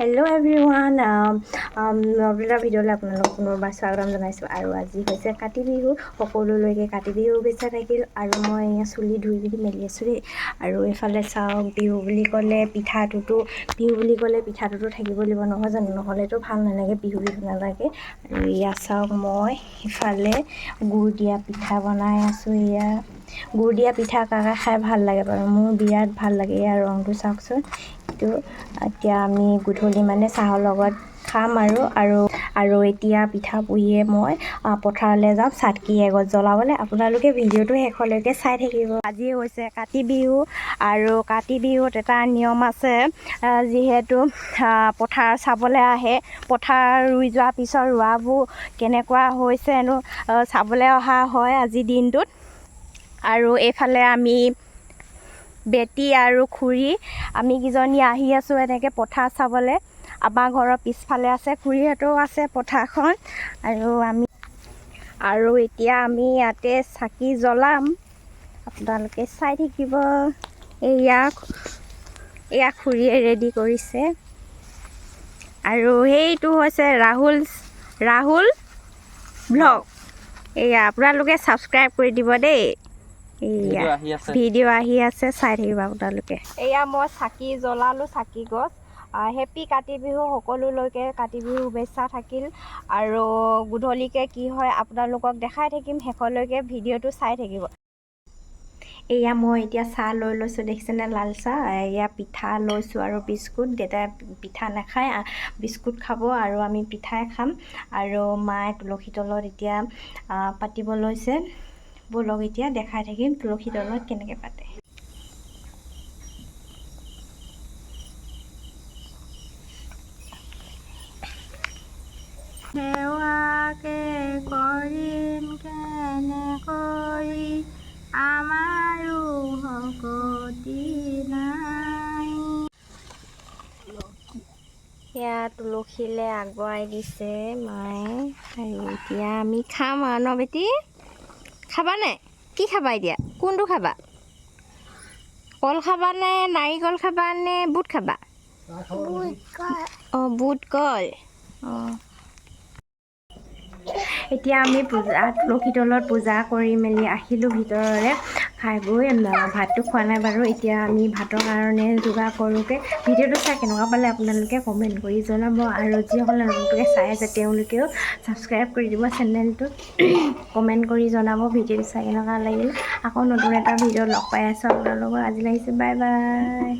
Hello' everyone নতুন ভিডিঅ'লৈ আপোনালোকক পুনৰবাৰ স্বাগতম জনাইছোঁ। আৰু আজি হৈছে কাতি বিহু। সকলোলৈকে কাতি বিহু শুভেচ্ছা থাকিল। আৰু মই এয়া চুলি ধুই পিনি মেলি আছোঁ দেই। আৰু এইফালে চাওক, বিহু বুলি ক'লে পিঠাটোতো থাকিব লাগিব, নহয় জানো? নহ'লেতো ভাল নালাগে, বিহু নালাগে। আৰু এয়া চাওক, মই ইফালে গুড় দিয়া পিঠা বনাই আছোঁ। এয়া গুড় দিয়া পিঠা কাকা খাই ভাল লাগে বাৰু, মোৰ বিৰাট ভাল লাগে। এয়া ৰংটো চাওকচোন। এতিয়া আমি গধূলি মানে চাহৰ লগত খাম আৰু এতিয়া পিঠা পুৰিয়ে মই পথাৰলৈ যাম চাকি এগছ জ্বলাবলৈ। আপোনালোকে ভিডিঅ'টো শেষলৈকে চাই থাকিব। আজি হৈছে কাতি বিহু, আৰু কাতি বিহুত এটা নিয়ম আছে, যিহেতু পথাৰ চাবলৈ আহে। পথাৰ ৰুই যোৱাৰ পিছত ৰোৱাবোৰ কেনেকুৱা হৈছেনো চাবলৈ অহা হয় আজিৰ দিনটোত। আৰু এইফালে আমি বেটি আৰু খুৰী আমি কেইজনী আহি আছোঁ এনেকৈ পথাৰ চাবলৈ। আমাৰ ঘৰৰ পিছফালে আছে, খুৰীহঁতেও আছে পথাৰখন। আৰু এতিয়া আমি ইয়াতে চাকি জ্বলাম, আপোনালোকে চাই থাকিব। এয়া খুৰীয়ে ৰেডি কৰিছে। আৰু সেইটো হৈছে ৰাহুল ব্লগ। এয়া আপোনালোকে ছাবস্ক্ৰাইব কৰি দিব দেই। ভিডিঅ' আহি আছে, চাই থাকিব আপোনালোকে। এয়া মই চাকি জ্বলালোঁ, চাকি গছ। হেপী কাতি বিহু, সকলোলৈকে কাতি বিহু শুভেচ্ছা থাকিল। আৰু গধূলিকৈ কি হয় আপোনালোকক দেখাই থাকিম, শেষলৈকে ভিডিঅ'টো চাই থাকিব। এয়া মই এতিয়া চাহ লৈ লৈছোঁ, দেখিছেনে? লাল চাহ। এয়া পিঠা লৈছোঁ আৰু বিস্কুট। দেউতাই পিঠা নাখায়, বিস্কুট খাব, আৰু আমি পিঠাই খাম। আৰু মায়ে তুলসী তলত এতিয়া পাতিব লৈছে। ব'লক এতিয়া দেখাই থাকিম তুলসী তলত কেনেকৈ পাতে। সেৱাকে কৰিম কেনেকৈ, আমাৰো শক্তি নাই। সেয়া তুলসীলৈ আগুৱাই দিছে মায়ে। আৰু এতিয়া আমি খাম আৰু ন বেটি? খাবানে? কি খাবা এতিয়া? কোনটো খাবা? কল খাবানে, নাৰিকল খাবানে, বুট খাবা? অঁ, বুট কল। অঁ, এতিয়া আমি তুলসী তলত পূজা কৰি মেলি আহিলোঁ ভিতৰলৈ। খাই বৈ ভাতটো খোৱা নাই বাৰু, এতিয়া আমি ভাতৰ কাৰণে যোগাৰ কৰোঁগৈ। ভিডিঅ'টো চাই কেনেকুৱা পালে আপোনালোকে কমেণ্ট কৰি জনাব। আৰু যিসকলে নতুনকৈ চাই আছে তেওঁলোকেও ছাবস্ক্ৰাইব কৰি দিব চেনেলটো। কমেণ্ট কৰি জনাব ভিডিঅ'টো চাই কেনেকুৱা লাগিল। আকৌ নতুন এটা ভিডিঅ' লগ পাই আছোঁ আপোনালোকৰ। আজি লাগিছে, বাই বাই।